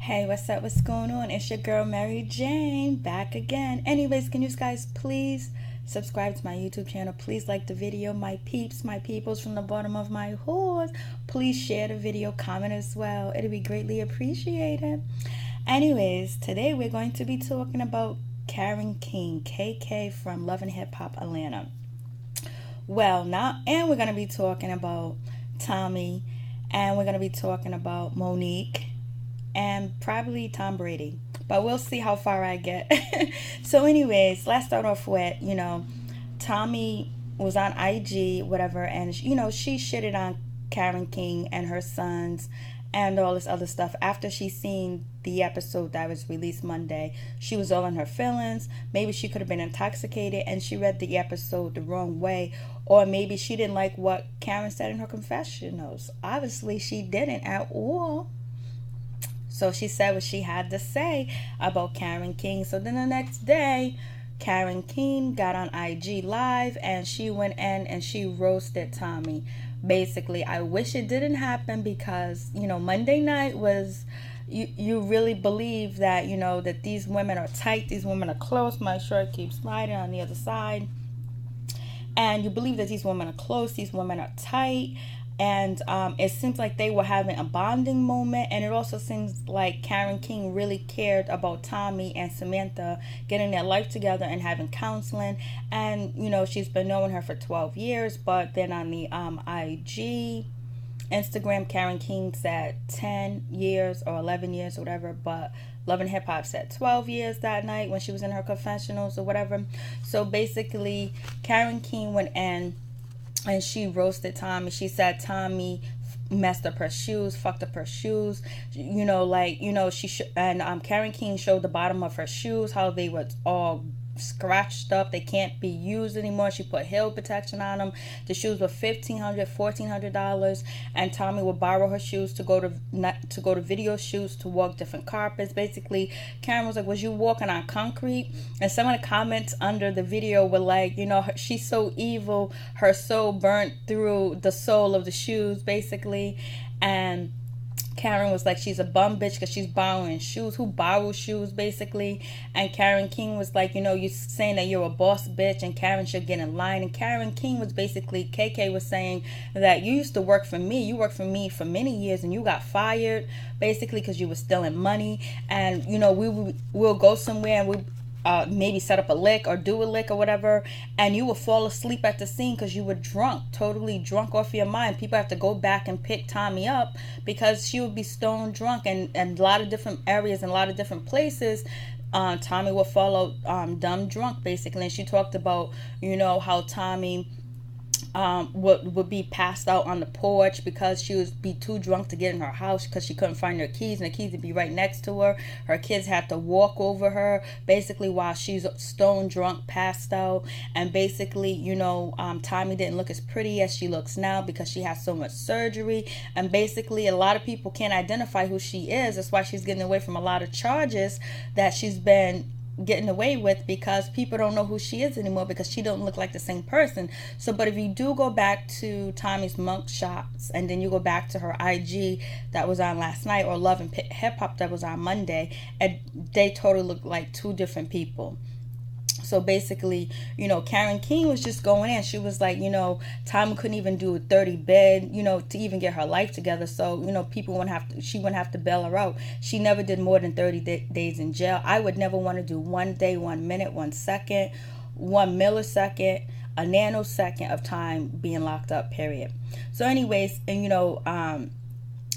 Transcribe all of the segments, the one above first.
Hey, what's up? What's going on? It's your girl Mary Jane back again. Anyways, can you guys please subscribe to my YouTube channel? Please like the video, my peeps, my peoples from the bottom of my horse. Please share the video, comment as well. It'll be greatly appreciated. Anyways, today we're going to be talking about Karen King, KK from Love and Hip Hop Atlanta. Well, now, and we're going to be talking about Tommie, and we're going to be talking about Monique, and probably Tom Brady, but we'll see how far I get. So anyways, let's start off with, Tommie was on IG, whatever, and she shitted on Karen King and her sons and all this other stuff after she seen the episode that was released Monday. She was all in her feelings. Maybe she could have been intoxicated and she read the episode the wrong way, or maybe she didn't like what Karen said in her confessionals. Obviously she didn't at all. So she said what she had to say about Karen King. So then the next day, Karen King got on IG Live and she went in and she roasted Tommie. Basically, I wish it didn't happen because, Monday night was, you really believe that, that these women are tight, these women are close. My shirt keeps sliding on the other side. And you believe that these women are close, these women are tight. And it seems like they were having a bonding moment. And it also seems like Karen King really cared about Tommie and Samantha getting their life together and having counseling. And, she's been knowing her for 12 years. But then on the IG, Instagram, Karen King said 10 years or 11 years or whatever. But Love and Hip Hop said 12 years that night when she was in her confessionals or whatever. So basically, Karen King went in and she roasted Tommie. She said Tommie messed up her shoes, fucked up her shoes. Karen King showed the bottom of her shoes, how they were all scratched up. They can't be used anymore. She put heel protection on them. The shoes were $1,500, $1,400, and Tommie would borrow her shoes to go to video shoots, to walk different carpets. Basically, Karen was like, "Was you walking on concrete?" And some of the comments under the video were like, she's so evil, her soul burnt through the sole of the shoes, basically. And Karen was like, she's a bum bitch because she's borrowing shoes. Who borrows shoes, basically? And Karen King was like, you saying that you're a boss bitch and Karen should get in line. And Karen King was basically, KK was saying that you used to work for me. You worked for me for many years and you got fired, basically, because you were stealing money. And, we'll go somewhere and we maybe set up a lick or do a lick or whatever, and you will fall asleep at the scene because you were drunk, totally drunk off your mind. People have to go back and pick Tommie up because she would be stone drunk, and a lot of different areas and a lot of different places. Tommie will fall out dumb drunk, basically. And she talked about, how Tommie would be passed out on the porch because she would be too drunk to get in her house because she couldn't find her keys, and the keys would be right next to her. Her kids had to walk over her basically while she's stone drunk, passed out. And basically, Tommie didn't look as pretty as she looks now because she has so much surgery. And basically, a lot of people can't identify who she is. That's why she's getting away from a lot of charges that she's been getting away with, because people don't know who she is anymore because she don't look like the same person. So, but if you do go back to Tommie's mug shots and then you go back to her IG that was on last night, or Love and Hip Hop that was on Monday, and they totally look like two different people. So basically, Karen King was just going in. She was like, Tommie couldn't even do a 30 bid, to even get her life together. So, she wouldn't have to bail her out. She never did more than 30 days in jail. I would never want to do 1 day, 1 minute, 1 second, 1 millisecond, a nanosecond of time being locked up, period. So anyways, and,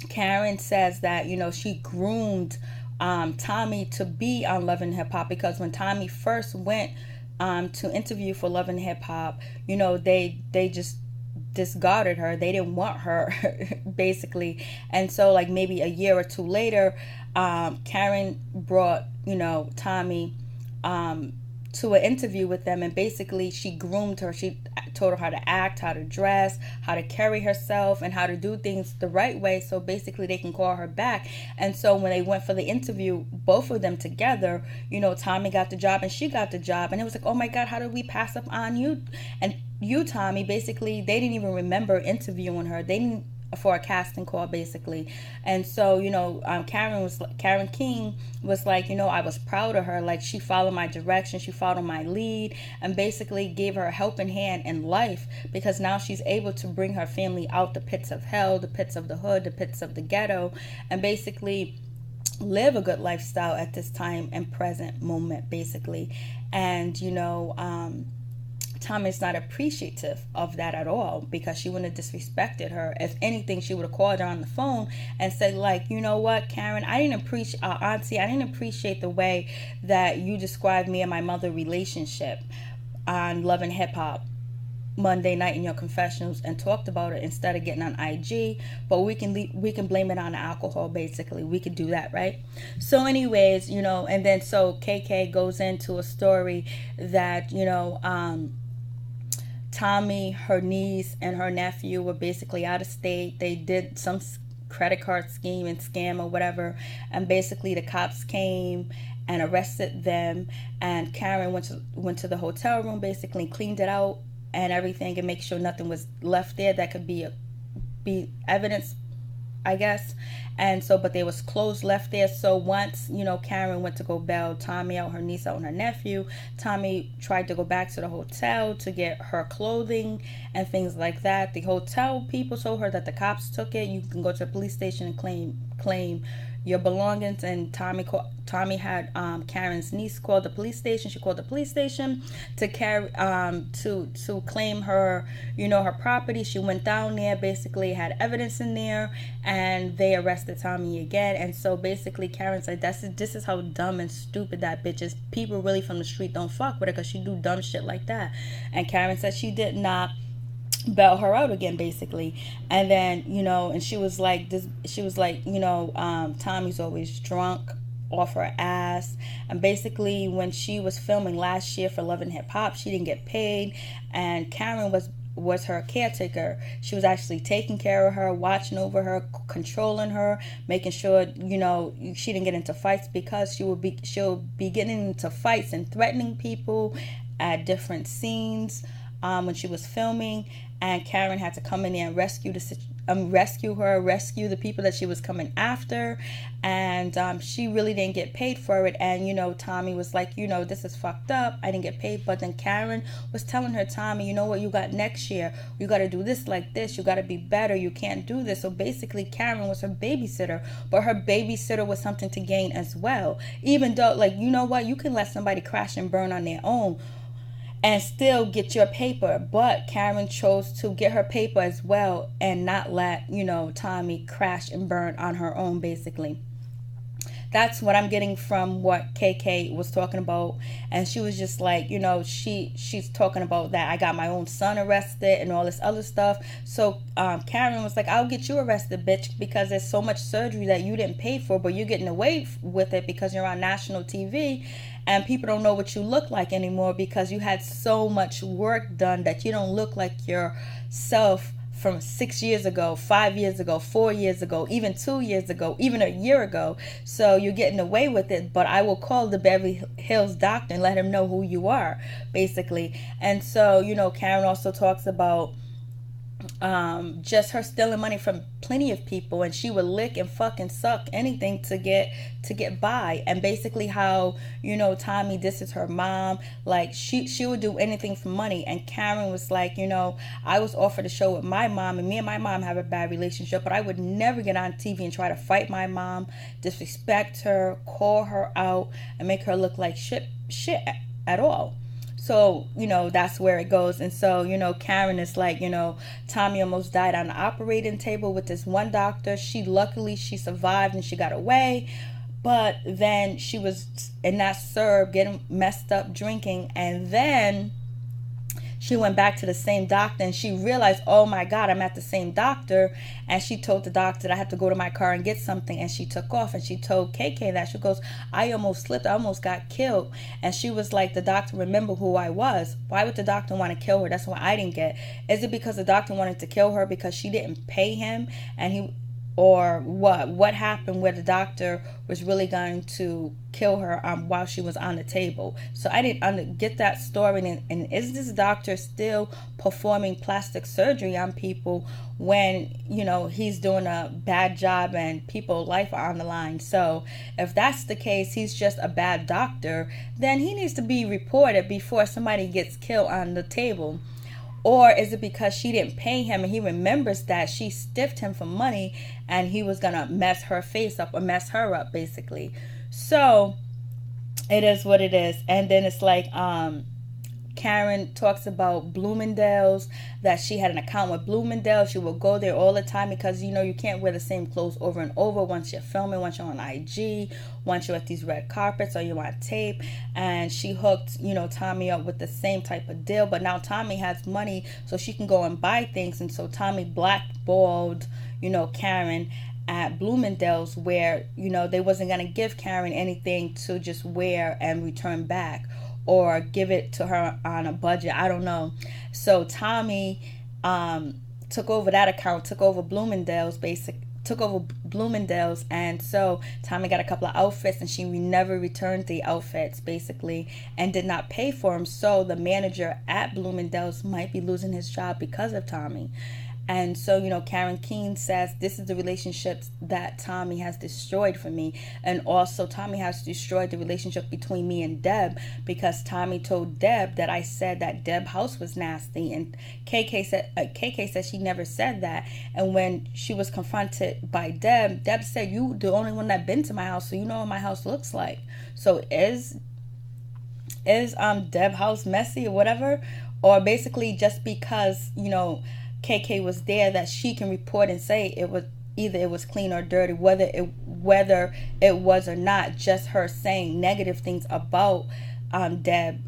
Karen says that, she groomed Tommie to be on Love and Hip Hop, because when Tommie first went to interview for Love and Hip Hop, they just discarded her. They didn't want her basically. And so like maybe a year or two later, Karen brought Tommie to an interview with them, and basically she groomed her. She told her how to act, how to dress, how to carry herself, and how to do things the right way, so basically they can call her back. And so when they went for the interview, both of them together, Tommie got the job and she got the job, and it was like, oh my god, how did we pass up on you? And you, Tommie, basically they didn't even remember interviewing her. They didn't for a casting call basically. And so, Karen King was like, I was proud of her. Like, she followed my direction, she followed my lead, and basically gave her a helping hand in life, because now she's able to bring her family out the pits of hell, the pits of the hood, the pits of the ghetto, and basically live a good lifestyle at this time and present moment basically. And Tommie's not appreciative of that at all, because she wouldn't have disrespected her. If anything, she would have called her on the phone and said, like, you know what, Karen, I didn't appreciate, Auntie, I didn't appreciate the way that you described me and my mother relationship on Love and Hip Hop Monday night in your confessionals, and talked about it instead of getting on IG. But we can blame it on the alcohol basically. We could do that, right? So anyways, and then so KK goes into a story that Tommie, her niece, and her nephew were basically out of state. They did some credit card scheme and scam or whatever, and basically the cops came and arrested them, and Karen went to the hotel room, basically cleaned it out and everything, and make sure nothing was left there that could be evidence, I guess. And so, but there was clothes left there. So once, Karen went to go bail Tommie out, her niece out, and her nephew, Tommie tried to go back to the hotel to get her clothing and things like that. The hotel people told her that the cops took it. You can go to the police station and claim your belongings. And Tommie had Karen's niece call the police station. She called the police station to claim her, her property. She went down there, basically had evidence in there, and they arrested Tommie again. And so basically Karen said, this is how dumb and stupid that bitch is. People really from the street don't fuck with her because she do dumb shit like that. And Karen said she did not bail her out again basically. And then and she was like Tommie's always drunk off her ass. And basically when she was filming last year for Love and Hip Hop, she didn't get paid, and Karen was her caretaker. She was actually taking care of her, watching over her, controlling her, making sure she didn't get into fights, because she'll be getting into fights and threatening people at different scenes when she was filming. And Karen had to come in there and rescue the people that she was coming after. And she really didn't get paid for it. And Tommie was like, this is fucked up, I didn't get paid. But then Karen was telling her, Tommie, you know what you got next year, you got to do this like this, you got to be better, you can't do this. So basically Karen was her babysitter, but her babysitter was something to gain as well. Even though, like, you can let somebody crash and burn on their own and still get your paper. But Karen chose to get her paper as well and not let, Tommie crash and burn on her own, basically. That's what I'm getting from what KK was talking about. And she was just like, she's talking about that I got my own son arrested and all this other stuff. So Karen was like, I'll get you arrested, bitch, because there's so much surgery that you didn't pay for, but you're getting away with it because you're on national TV. And people don't know what you look like anymore because you had so much work done that you don't look like yourself from 6 years ago, 5 years ago, 4 years ago, even 2 years ago, even a year ago. So you're getting away with it, but I will call the Beverly Hills doctor and let him know who you are, basically. And so, Karen also talks about just her stealing money from plenty of people, and she would lick and fucking suck anything to get by. And basically how Tommie, this is her mom, like she would do anything for money. And Karen was like, I was offered a show with my mom, and me and my mom have a bad relationship, but I would never get on TV and try to fight my mom, disrespect her, call her out, and make her look like shit at all. So, that's where it goes. And so, Karen is like, Tommie almost died on the operating table with this one doctor. Luckily she survived and she got away. But then she was in that syrup, getting messed up, drinking. And then she went back to the same doctor, and she realized, oh my God, I'm at the same doctor. And she told the doctor that I have to go to my car and get something. And she took off, and she told KK that. She goes, I almost slipped, I almost got killed. And she was like, the doctor remembered who I was. Why would the doctor want to kill her? That's what I didn't get. Is it because the doctor wanted to kill her because she didn't pay him, and or what happened where the doctor was really going to kill her while she was on the table. So I didn't get that story. And is this doctor still performing plastic surgery on people when, you know, he's doing a bad job and people's life are on the line? So if that's the case, he's just a bad doctor, then he needs to be reported before somebody gets killed on the table. Or is it because she didn't pay him and he remembers that she stiffed him for money and he was going to mess her face up or mess her up, basically? So it is what it is. And then it's like Karen talks about Bloomingdale's, that she had an account with Bloomingdale's. She will go there all the time because, you know, you can't wear the same clothes over and over once you're filming, once you're on IG, once you're at these red carpets or you're on tape. And she hooked, you know, Tommie up with the same type of deal. But now Tommie has money so she can go and buy things. And so Tommie blackballed, you know, Karen at Bloomingdale's, where, you know, they wasn't going to give Karen anything to just wear and return back, or give it to her on a budget. I don't know. So Tommie took over that account, took over Bloomingdale's, and so Tommie got a couple of outfits and she never returned the outfits, basically, and did not pay for them. So the manager at Bloomingdale's might be losing his job because of Tommie. And so, you know, Karen Keene says, this is the relationships that Tommie has destroyed for me. And also Tommie has destroyed the relationship between me and Deb, because Tommie told Deb that I said that Deb's house was nasty. And KK said she never said that. And when she was confronted by Deb said, you the only one that been to my house, so you know what my house looks like. So is Deb's house messy or whatever? Or basically just because, you know, KK was there, that she can report and say it was either it was clean or dirty, whether it was or not. Just her saying negative things about Deb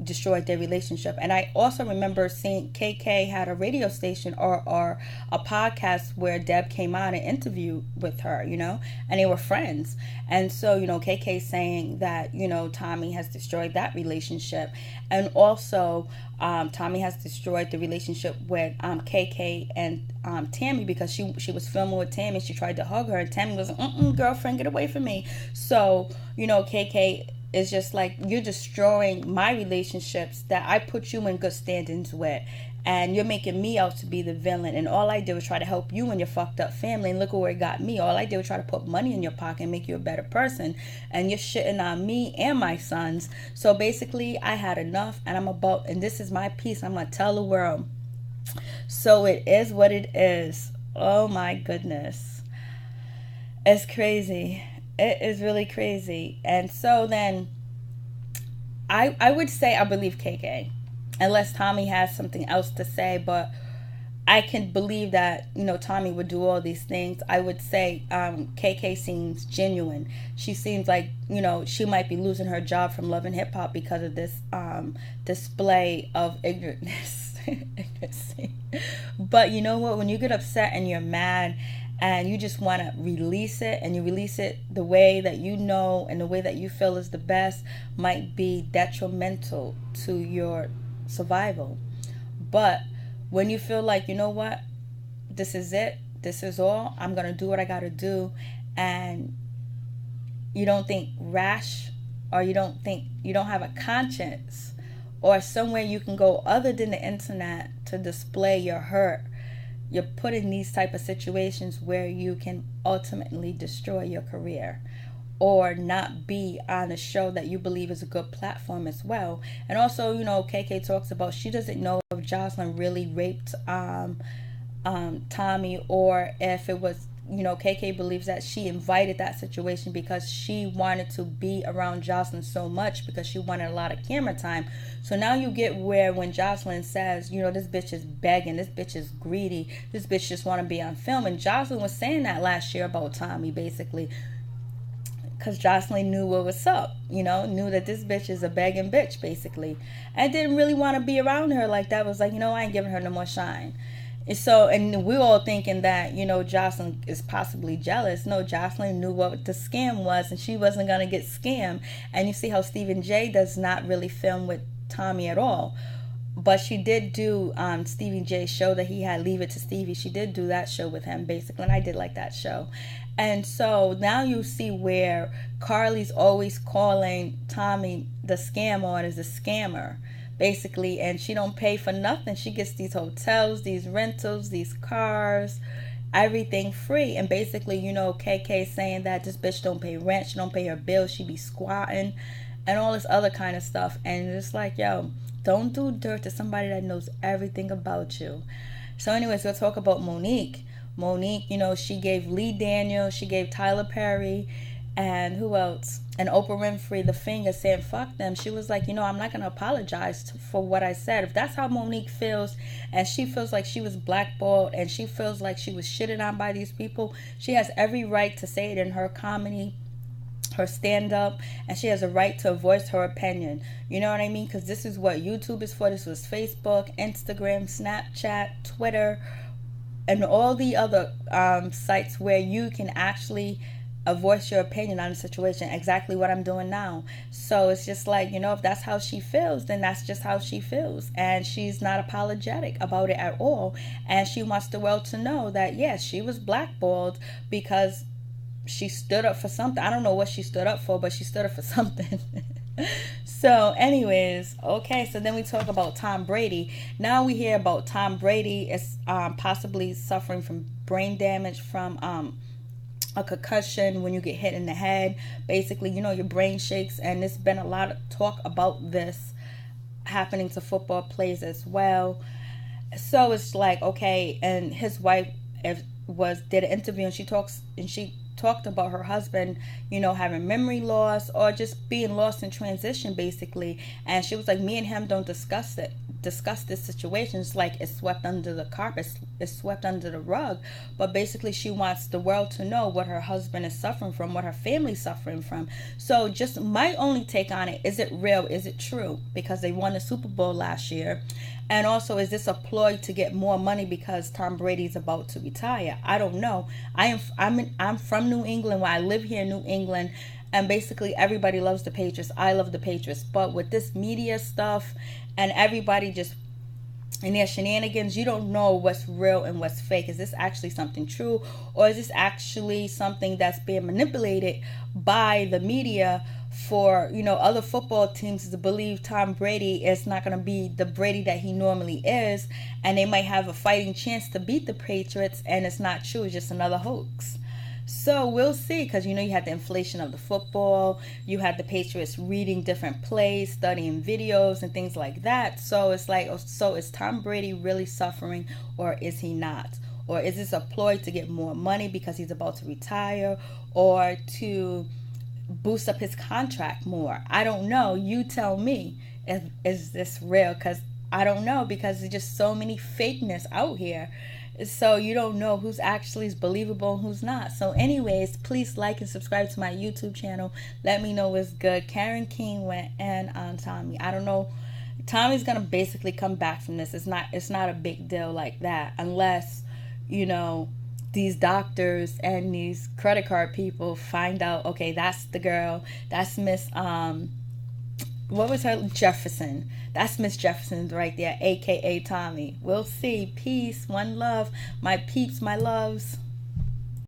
destroyed their relationship. And I also remember seeing KK had a radio station or a podcast where Deb came on and interviewed with her, you know, and they were friends. And so, you know, KK saying that, you know, Tommie has destroyed that relationship. And also Tommie has destroyed the relationship with KK and Tammy, because she was filming with Tammy. She tried to hug her and Tammy was like, girlfriend, get away from me. So, you know, KK is just like, you're destroying my relationships that I put you in good standings with, and you're making me out to be the villain. And all I did was try to help you and your fucked up family, and look at where it got me. All I did was try to put money in your pocket and make you a better person, and you're shitting on me and my sons. So basically I had enough, and this is my piece. I'm gonna tell the world. So it is what it is. Oh my goodness, it's crazy. It is really crazy. And so then I would say I believe KK, unless Tommie has something else to say. But I can believe that, you know, Tommie would do all these things. I would say KK seems genuine. She seems like, you know, she might be losing her job from Love and Hip Hop because of this display of ignorance. But you know what? When you get upset and you're mad and you just want to release it, and you release it the way that you know and the way that you feel is the best, might be detrimental to your survival. But when you feel like, you know what, this is it, this is all, I'm going to do what I got to do, and you don't think rash, or you don't have a conscience or somewhere you can go other than the internet to display your hurt, you're put in these type of situations where you can ultimately destroy your career, or not be on a show that you believe is a good platform as well. And also, you know, KK talks about she doesn't know if Jocelyn really raped Tommie, or if it was, you know, KK believes that she invited that situation because she wanted to be around Jocelyn so much, because she wanted a lot of camera time. So now you get where when Jocelyn says, you know, this bitch is begging, this bitch is greedy, this bitch just want to be on film. And Jocelyn was saying that last year about Tommie, basically, because Jocelyn knew what was up, you know, knew that this bitch is a begging bitch, basically, and didn't really want to be around her like that. Was like, you know, I ain't giving her no more shine. So, and we're all thinking that, you know, Jocelyn is possibly jealous. No, Jocelyn knew what the scam was, and she wasn't going to get scammed. And you see how Stephen J does not really film with Tommie at all. But she did do Stevie J's show that he had, Leave It to Stevie. She did do that show with him, basically, and I did like that show. And so now you see where Carly's always calling Tommie the scam artist, a scammer, basically, and she don't pay for nothing. She gets these hotels, these rentals, these cars, everything free. And basically, you know, KK saying that this bitch don't pay rent, she don't pay her bills, she be squatting and all this other kind of stuff. And it's like, yo, don't do dirt to somebody that knows everything about you. So anyways, we'll talk about Monique. Monique, you know, she gave Lee Daniels, she gave Tyler Perry, and who else? And Oprah Winfrey the finger, saying fuck them. She was like, you know, I'm not going to apologize for what I said. If that's how Monique feels, and she feels like she was blackballed, and she feels like she was shitted on by these people, she has every right to say it in her comedy, her stand-up, and she has a right to voice her opinion. You know what I mean? Because this is what YouTube is for. This was Facebook, Instagram, Snapchat, Twitter, and all the other sites where you can actually voice your opinion on the situation. Exactly what I'm doing now. So it's just like, you know, if that's how she feels, then that's just how she feels, and she's not apologetic about it at all. And she wants the world to know that yes, she was blackballed because she stood up for something. I don't know what she stood up for, but she stood up for something. So anyways, okay, so then we talk about Tom Brady. Now we hear about Tom Brady is possibly suffering from brain damage from a concussion. When you get hit in the head, basically, you know, your brain shakes. And there's been a lot of talk about this happening to football players as well. So it's like, okay, and his wife did an interview, and she talked about her husband, you know, having memory loss or just being lost in transition, basically. And she was like, me and him don't discuss this situation. It's like it's swept under the carpet, it's swept under the rug. But basically, she wants the world to know what her husband is suffering from, what her family's suffering from. So just my only take on it, is it real? Is it true? Because they won the Super Bowl last year. And also, is this a ploy to get more money because Tom Brady's about to retire? I don't know. I'm from New England, where I live here in New England, and basically everybody loves the Patriots. I love the Patriots. But with this media stuff and everybody just in their shenanigans, you don't know what's real and what's fake. Is this actually something true, or is this actually something that's being manipulated by the media for, you know, other football teams to believe Tom Brady is not going to be the Brady that he normally is, and they might have a fighting chance to beat the Patriots, and it's not true, it's just another hoax. So we'll see, because, you know, you had the inflation of the football, you had the Patriots reading different plays, studying videos and things like that. So it's like, so is Tom Brady really suffering, or is he not? Or is this a ploy to get more money because he's about to retire, or to boost up his contract more? I don't know. You tell me. Is this real? Because I don't know, because there's just so many fakeness out here. So you don't know who's actually is believable and who's not. So anyways, please like and subscribe to my YouTube channel. Let me know what's good. Karen King went in on Tommie. I don't know. Tommie's gonna basically come back from this. It's not a big deal like that, unless, you know, these doctors and these credit card people find out, okay, that's the girl, that's Miss what was her, Jefferson, that's Miss Jefferson right there, aka Tommie. We'll see. Peace, one love, my peeps, my loves.